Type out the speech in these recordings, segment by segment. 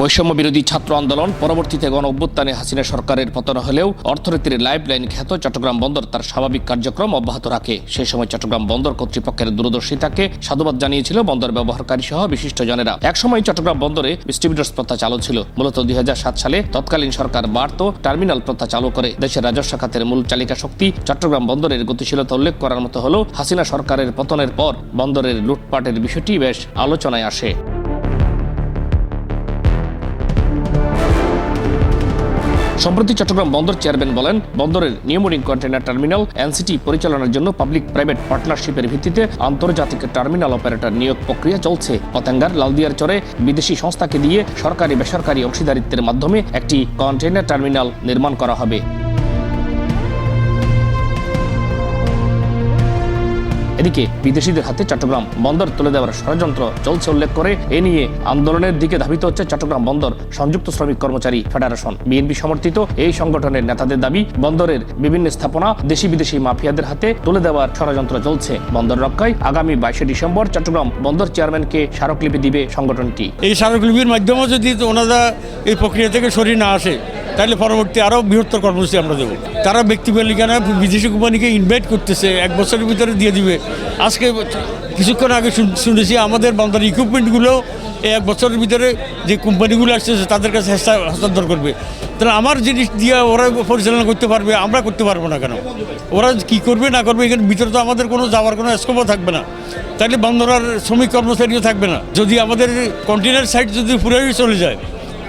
বৈষম্য বিরোধী ছাত্র আন্দোলন পরবর্তীতে গণ অভ্যুত্থানে হাসিনা সরকারের পতন হলেও অর্থনীতির লাইফলাইন খ্যাত চট্টগ্রাম বন্দর তার স্বাভাবিক কার্যক্রম অব্যাহত রাখে। সেই সময় চট্টগ্রাম বন্দর কর্তৃপক্ষের দূরদর্শিতাকে সাধুবাদ জানিয়েছিল বন্দর ব্যবহারকারী সহ বিশিষ্টজনেরা। একসময় চট্টগ্রাম বন্দরে ডিস্ট্রিবিউটর্স প্রথা চালু ছিল। মূলত 2007 সালে তৎকালীন সরকার বার্ত টার্মিনাল প্রথা চালু করে। দেশের রাজস্ব খাতের মূল চালিকা শক্তি চট্টগ্রাম বন্দরের গতিশীলতা উল্লেখ করার মতো হলেও হাসিনা সরকারের পতনের পর বন্দরের লুটপাটের বিষয়টি বেশ আলোচনায় আসে। সম্প্রতি চট্টগ্রাম বন্দর চেয়ারম্যান বলেন, বন্দরের নিউমোরিং কন্টেইনার টার্মিনাল এনসিটি পরিচালনার জন্য পাবলিক প্রাইভেট পার্টনারশিপের ভিত্তিতে আন্তর্জাতিক টার্মিনাল অপারেটর নিয়োগ প্রক্রিয়া চলছে। পতেঙ্গার লালদিয়ার চরে বিদেশি সংস্থাকে দিয়ে সরকারি বেসরকারি অংশীদারিত্বের মাধ্যমে একটি কন্টেইনার টার্মিনাল নির্মাণ করা হবে। এদিকে বিদেশিদের হাতে চট্টগ্রাম বন্দর তুলে দেওয়ার ষড়যন্ত্র চলছে উল্লেখ করে এ নিয়ে আন্দোলনের দিকে ধাবিত হচ্ছে চট্টগ্রাম বন্দর সংযুক্ত শ্রমিক কর্মচারী ফেডারেশন। বিএনপি সমর্থিত এই সংগঠনের নেতাদের দাবি, বন্দরের বিভিন্ন স্থাপনা দেশি বিদেশি মাফিয়াদের হাতে তুলে দেওয়ার ষড়যন্ত্র চলছে। বন্দর রক্ষায় আগামী 22শে ডিসেম্বর চট্টগ্রাম বন্দর চেয়ারম্যানকে স্মারকলিপি দিবে সংগঠনটি। এই স্মারকলিপির মাধ্যমে যদি ওনারা এই প্রক্রিয়া থেকে সরিয়ে না আসে, তাহলে পরবর্তী আরও বৃহত্তর কর্মসূচি আমরা দেবো। তারা ব্যক্তি মালিকানা বিদেশি কোম্পানিকে ইনভাইট করতেছে, 1 বছরের ভিতরে দিয়ে দিবে। আজকে কিছুক্ষণ আগে শুনেছি আমাদের বন্দর ইকুইপমেন্টগুলো এই 1 বছরের ভিতরে যে কোম্পানিগুলো আসতেছে তাদের কাছে হস্তান্তর করবে। তাহলে আমার জিনিস দিয়ে ওরা পরিচালনা করতে পারবে, আমরা করতে পারবো না কেন? ওরা কি করবে না করবে এখানে ভিতরে তো আমাদের কোনো যাওয়ার কোনো স্কোপও থাকবে না। তাহলে বন্দর আর শ্রমিক কর্মচারীও থাকবে না। যদি আমাদের কন্টেইনার সাইড যদি পুরোই চলে যায়,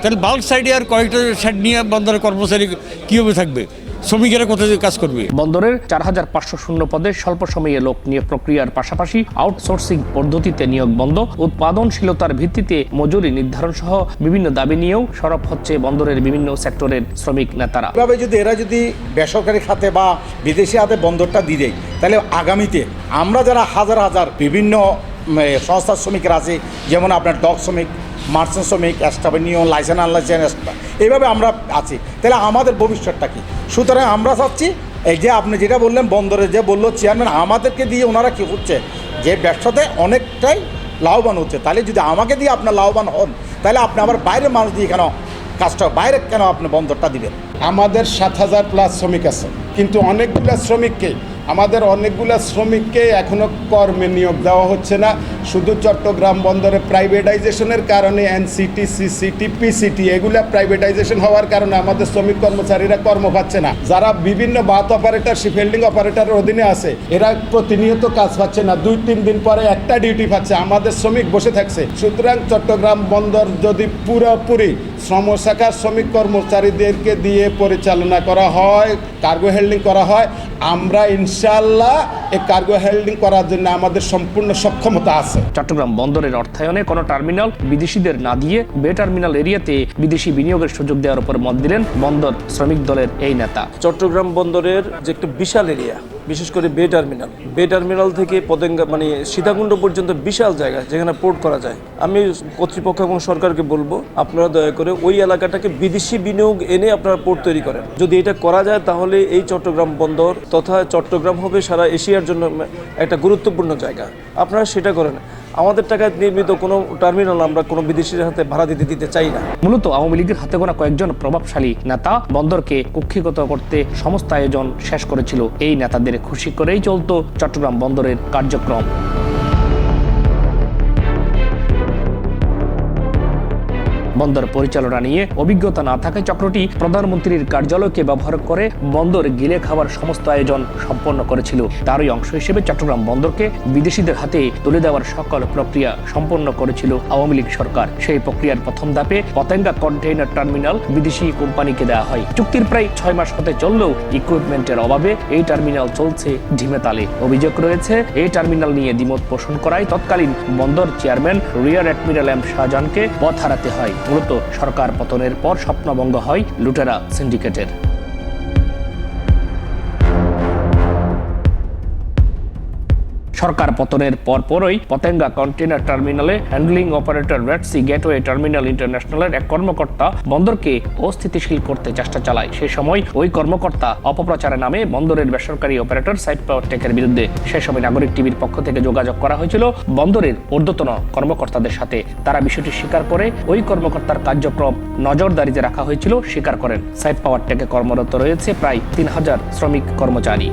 তাহলে বাল্ক সাইডে আর কয়েকটা সাইড নিয়ে বন্দরের কর্মচারী কীভাবে থাকবে? শ্রমিকেরা কোথায় কাজ করবে? বন্দরের 4500 শূন্য পদে স্বল্প সময়ে লোক নিয়োগ প্রক্রিয়ার পাশাপাশি আউটসোর্সিং পদ্ধতিতে নিয়োগ বন্ধ, উৎপাদনশীলতার ভিত্তিতে মজুরি নির্ধারণ সহ বিভিন্ন দাবি নিয়েও সরব হচ্ছে বন্দরের বিভিন্ন সেক্টরের শ্রমিক নেতারা। এভাবে যদি এরা যদি বেসরকারি খাতে বা বিদেশি হাতে বন্দরটা দিয়ে দেয়, তাহলে আগামীতে আমরা যারা হাজার হাজার বিভিন্ন সংস্থার শ্রমিকরা আছে, যেমন আপনার ডক শ্রমিক, মার্চেন্ট শ্রমিক, স্টাফেনিও, লাইসেন্স আনলাইসেন্স, এইভাবে আমরা আছি। তাহলে আমাদের ভবিষ্যৎটা কী? সুতরাং আমরা চাচ্ছি এই যে আপনি যেটা বললেন বন্দরে যে বললো চেয়ারম্যান, আমাদেরকে দিয়ে ওনারা কী হচ্ছে যে ব্যবসাতে অনেকটাই লাভবান হচ্ছে। তাহলে যদি আমাকে দিয়ে আপনার লাভবান হন, তাহলে আপনি আবার বাইরের মানুষ দিয়ে কেন কাজটা, বাইরে কেন আপনি বন্দরটা দিবেন? আমাদের 7000+ শ্রমিক আছে, কিন্তু অনেকগুলো শ্রমিককে এখনও কর্মে নিয়োগ দেওয়া হচ্ছে না। শুধু চট্টগ্রাম বন্দরে প্রাইভেটাইজেশনের কারণে এনসিটি, সিসিটি, পিসিটি এগুলো প্রাইভেটাইজেশন হওয়ার কারণে আমাদের শ্রমিক কর্মচারীরা কর্ম পাচ্ছে না। যারা বিভিন্ন বাথ অপারেটর, শিপবিল্ডিং অপারেটরের অধীনে আছে, এরা প্রতিনিয়ত কাজ পাচ্ছে না। 2-3 দিন পরে একটা ডিউটি পাচ্ছে, আমাদের শ্রমিক বসে থাকছে। সুতরাং চট্টগ্রাম বন্দর যদি পুরোপুরি শ্রম শাখার শ্রমিক কর্মচারীদেরকে দিয়ে পরিচালনা করা হয়, কার্গো হ্যান্ডলিং করা হয়, আমরা ইনশাআল্লাহ এই কার্গো হ্যান্ডলিং করার জন্য আমাদের সম্পূর্ণ সক্ষমতা আছে। চট্টগ্রাম বন্দরের অর্থায়নে কোনো টার্মিনাল বিদেশিদের না দিয়ে বে টার্মিনাল এরিয়াতে বিদেশি বিনিয়োগের সুযোগ দেওয়ার উপর মত দিলেন বন্দর শ্রমিক দলের এই নেতা। চট্টগ্রাম বন্দরের যে একটা বিশাল এরিয়া, বিশেষ করে বে টার্মিনাল থেকে পতেঙ্গা মানে সীতাকুণ্ড পর্যন্ত বিশাল জায়গা যেখানে পোর্ট করা যায়। আমি কর্তৃপক্ষ এবং সরকারকে বলবো, আপনারা দয়া করে ওই এলাকাটাকে বিদেশি বিনিয়োগ এনে আপনারা পোর্ট তৈরি করেন। যদি এটা করা যায় তাহলে এই চট্টগ্রাম বন্দর তথা চট্টগ্রাম হবে সারা এশিয়ার জন্য একটা গুরুত্বপূর্ণ জায়গা। আপনারা সেটা করেন। আমাদের টাকায় নির্মিত কোনো টার্মিনাল আমরা কোনো বিদেশির হাতে ভাড়া দিতে চাই না। মূলত আওয়ামী লীগের হাতে গোনা কয়েকজন প্রভাবশালী নেতা বন্দরকে কুক্ষিগত করতে সমস্ত আয়োজন শেষ করেছিল। এই নেতাদের খুশি করেই চলত চট্টগ্রাম বন্দরের কার্যক্রম। বন্দর পরিচালনা নিয়ে অভিজ্ঞতা না থাকায় চক্রটি প্রধানমন্ত্রীর কার্যালয়কে ব্যবহার করে বন্দর গিলে খাওয়ার সমস্ত আয়োজন সম্পন্ন করেছিল। তারই অংশ হিসেবে চট্টগ্রাম বন্দরকে বিদেশিদের হাতে তুলে দেওয়ার সকল প্রক্রিয়া সম্পন্ন করেছিল আওয়ামী লীগ সরকার। সেই প্রক্রিয়ার প্রথম ধাপে পতেঙ্গা কন্টেইনার টার্মিনাল বিদেশি কোম্পানিকে দেওয়া হয়। চুক্তির প্রায় 6 মাস হতে চললেও ইকুইপমেন্টের অভাবে এই টার্মিনাল চলছে ঢিমে তালে। অভিযোগ রয়েছে, এই টার্মিনাল নিয়ে দ্বিমত পোষণ করায় তৎকালীন বন্দর চেয়ারম্যান রিয়ার অ্যাডমিরাল এম শাহজাহানকে পথ হারাতে হয়। মূলত সরকার পতনের পর স্বপ্নভঙ্গ হয় লুটেরা সিন্ডিকেটের। সরকার পতনের পরপরই পতেঙ্গা কন্টেইনার টার্মিনালে handling operator Red Sea Gateway terminal ইন্টারন্যাশনালের এক কর্মকর্তা বন্দরকে অস্থিতিশীল করতে চেষ্টা চালায়। সে সময় ওই কর্মকর্তা অপপ্রচারের নামে বন্দরের বেসরকারি অপারেটর সাইড পাওয়ার টেকের বিরুদ্ধে সে সময় নাগরিক টিভির পক্ষ থেকে যোগাযোগ করা হয়েছিল বন্দরের ঊর্ধ্বতন কর্মকর্তাদের সাথে। তারা বিষয়টি স্বীকার করে ওই কর্মকর্তার কার্যক্রম নজরদারিতে রাখা হয়েছিল স্বীকার করেন। সাইড পাওয়ার টেকে কর্মরত রয়েছে প্রায় 3000 শ্রমিক কর্মচারী।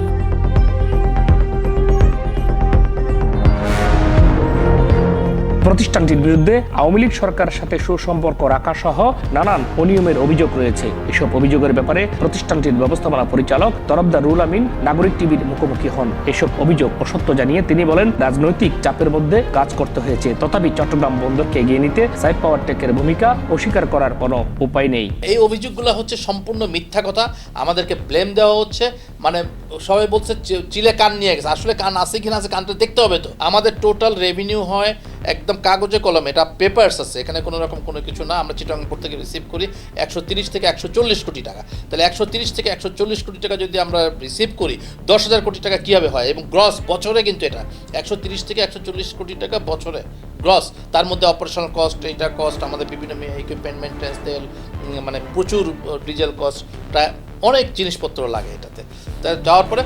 প্রতিষ্ঠানটির বিরুদ্ধে আওয়ামী লীগ সরকারের সাথে সুসম্পর্ক রাখা সহ নানান অনিয়মের অভিযোগ রয়েছে। এসব অভিযোগের ব্যাপারে প্রতিষ্ঠানটির ব্যবস্থাপনা পরিচালক তরফদার রুল আমিন নাগরিক টিভির মুখোমুখি হন। এসব অভিযোগ অসত্য জানিয়ে তিনি বলেন, রাজনৈতিক চাপের মধ্যে কাজ করতে হয়েছে। তথাপি চট্টগ্রাম বন্দরকে এগিয়ে নিতে সাইড পাওয়ার টেকের ভূমিকা অস্বীকার করার কোনো উপায় নেই। এই অভিযোগগুলো হচ্ছে সম্পূর্ণ মিথ্যা কথা। আমাদেরকে ব্লেম দেওয়া হচ্ছে, মানে সবাই বলছে চিলে কান নিয়ে গেছে। আসলে কান আছে কিনা আছে, কানটা দেখতে হবে। তো আমাদের টোটাল রেভিনিউ হয় একদম কাগজে কলমে, এটা পেপারস আছে, এখানে কোনো রকম কোনো কিছু না। আমরা চিটাগাং পোর্ট থেকে রিসিভ করি 130 থেকে 140 কোটি টাকা। তাহলে 130 থেকে 140 কোটি টাকা যদি আমরা রিসিভ করি, 10,000 কোটি টাকা কীভাবে হয়? এবং গ্রস বছরে, কিন্তু এটা 130 থেকে 140 কোটি টাকা বছরে গ্রস। তার মধ্যে অপারেশনাল কস্ট, এইটা কস্ট, আমাদের বিভিন্ন ইকুইপমেন্ট মেনটেন্স, তেল, মানে প্রচুর ডিজেল কস্ট, প্রায় অনেক জিনিসপত্র লাগে এটাতে। তা যাওয়ার পরে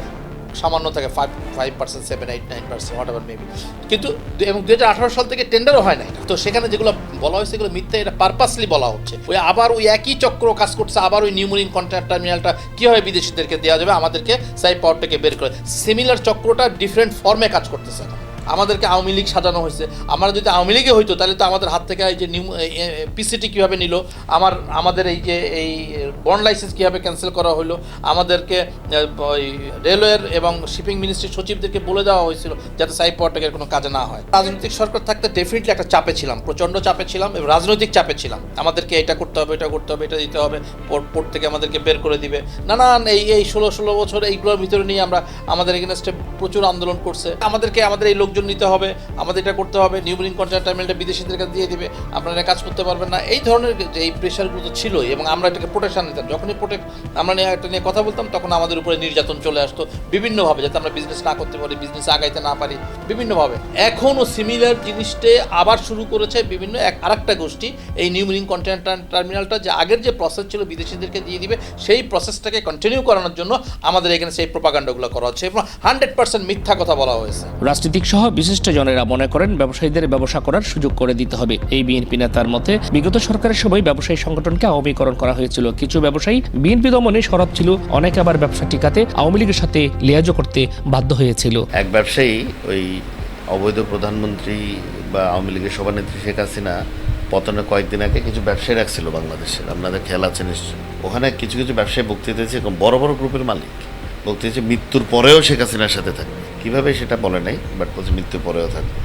সামান্য থাকে 5%, 7, 8, 9%, হোয়াট এভার মেবি। কিন্তু এবং 2018 সাল থেকে টেন্ডারও হয় না এটা। তো সেখানে যেগুলো বলা হয়েছে এগুলো মিথ্যা, এটা পারপাসলি বলা হচ্ছে। আবার ওই একই চক্র কাজ করছে। আবার ওই নিউ মেরিন কন্টেইনার টার্মিনালটা কীভাবে বিদেশিদেরকে দেওয়া যাবে, আমাদেরকে সাইড পাওয়ার থেকে বের করে। সিমিলার চক্রটা ডিফারেন্ট ফর্মে কাজ করতেছে এখন। আমাদেরকে আওয়ামী লীগ সাজানো হয়েছে। আমরা যদি আওয়ামী লীগে হইতো তাহলে তো আমাদের হাত থেকে এই যে পিসিটি কীভাবে নিল, আমাদের এই যে এই বন্ড লাইসেন্স কীভাবে ক্যান্সেল করা হলো, আমাদেরকে ওই রেলওয়ের এবং শিপিং মিনিস্ট্রির সচিবদেরকে বলে দেওয়া হয়েছিল যাতে সাইড পাওয়ার টেকের কোনো কাজে না হয়। রাজনৈতিক সরকার থাকতে ডেফিনেটলি একটা চাপে ছিলাম, প্রচণ্ড চাপে ছিলাম এবং রাজনৈতিক চাপে ছিলাম। আমাদেরকে এটা করতে হবে, এটা করতে হবে, এটা দিতে হবে, পোর্ট থেকে আমাদেরকে বের করে দিবে। নানান এই 16 বছর এইগুলোর ভিতরে নিয়ে আমাদের এগেনস্টে প্রচুর আন্দোলন করছে। আমাদের এই লোকজন নিতে হবে, আমাদের এটা করতে হবে, নিউ মেরিন কন্টেইনার টার্মিনালটা বিদেশিদের কাছে দিয়ে দিবে, আপনারা কাজ করতে পারবেন না। এই ধরনের যে এই প্রেশারগুলো তো ছিলই এবং আমরা এটাকে প্রোটেকশন নিতাম। যখনই আমরা এটা নিয়ে কথা বলতাম তখন আমাদের উপরে নির্যাতন চলে আসতো বিভিন্নভাবে, যাতে আমরা বিজনেস না করতে পারি, বিজনেস আগাইতে না পারি বিভিন্নভাবে। এখনও সিমিলার জিনিসটা আবার শুরু করেছে বিভিন্ন আরেকটা গোষ্ঠী, এই নিউ মেরিন কন্টেইনার টার্মিনালটা যে আগের যে প্রসেস ছিল বিদেশিদেরকে দিয়ে দিবে, সেই প্রসেসটাকে কন্টিনিউ করানোর জন্য আমাদের এখানে সেই প্রোপাগান্ডাগুলো করা হচ্ছে এবং 100% মিথ্যা কথা বলা হয়েছে। রাজনীতিক সহ বিশিষ্টজনেরা মনে করেন ব্যবসায়ীদের ব্যবসা করার সুযোগ করে দিতে হবে। এই বিএনপি নেতার মতে বিগত সরকারের সময় ব্যবসায়ী সংগঠনকে আওয়ামীকরণ করা হয়েছিল। কিছু ব্যবসায়ী বিএনপি দমনে সরব ছিল, অনেকে আবার ব্যবসা টিকাতে আওয়ামী লীগের সাথে লিয়াজো করতে বাধ্য হয়েছিল। এক ব্যবসায়ী ওই অবৈধ প্রধানমন্ত্রী বা আওয়ামী লীগের সভানেত্রী শেখ হাসিনা পতনের কয়েকদিন আগে কিছু ব্যবসায়ী রাখছিল বাংলাদেশের, আপনাদের খেয়াল আছে নিশ্চয়। ওখানে কিছু ব্যবসায়ী বক্তৃতা দিয়েছে, বড় বড় গ্রুপের মালিক বক্তৃতা, মৃত্যুর পরেও শেখ হাসিনার সাথে থাকবে। কীভাবে সেটা বলে নাই, বাট বলছে মৃত্যুর পরেও থাকবে।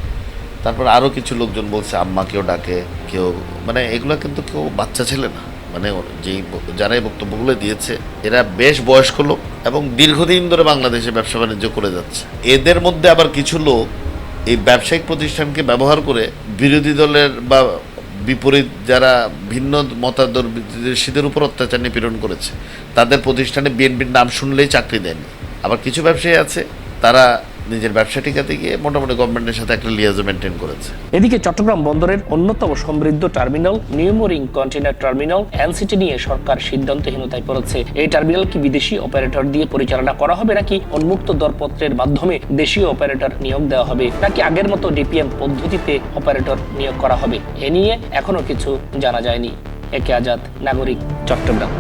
তারপর আরও কিছু লোকজন বলছে আম্মাকেও ডাকে কেউ, মানে এগুলো কিন্তু কেউ বাচ্চা ছেলে না, মানে যারা এই বক্তব্যগুলো দিয়েছে এরা বেশ বয়স্ক লোক এবং দীর্ঘদিন ধরে বাংলাদেশে ব্যবসা বাণিজ্য করে যাচ্ছে। এদের মধ্যে আবার কিছু লোক এই ব্যবসায়িক প্রতিষ্ঠানকে ব্যবহার করে বিরোধী দলের বা বিপরীত যারা ভিন্ন মতাদর্শীদের উপর অত্যাচার নিপীড়ন করেছে, তাদের প্রতিষ্ঠানে বিএনপির নাম শুনলেই চাকরি দেয়নি। আবার কিছু ব্যবসায়ী আছে তারা নিজের ব্যবসা টিকাতে গিয়ে মোটামুটি গভর্নমেন্টের সাথে একটা লিয়াজো মেনটেন করেছে। এদিকে চট্টগ্রাম বন্দরের অন্যতম সমৃদ্ধ terminal new marine container terminal NCT নিয়ে সরকার সিদ্ধান্তহীনতায় পড়েছে। এই টার্মিনাল কি বিদেশি অপারেটর দিয়ে পরিচালনা করা হবে, নাকি উন্মুক্ত দরপত্রের মাধ্যমে দেশীয় অপারেটর নিয়োগ দেওয়া হবে, নাকি আগের মতো ডিপিএম পদ্ধতিতে অপারেটর নিয়োগ করা হবে, এ নিয়ে এখনো কিছু জানা যায়নি। একে আজাদ, নাগরিক, চট্টগ্রাম।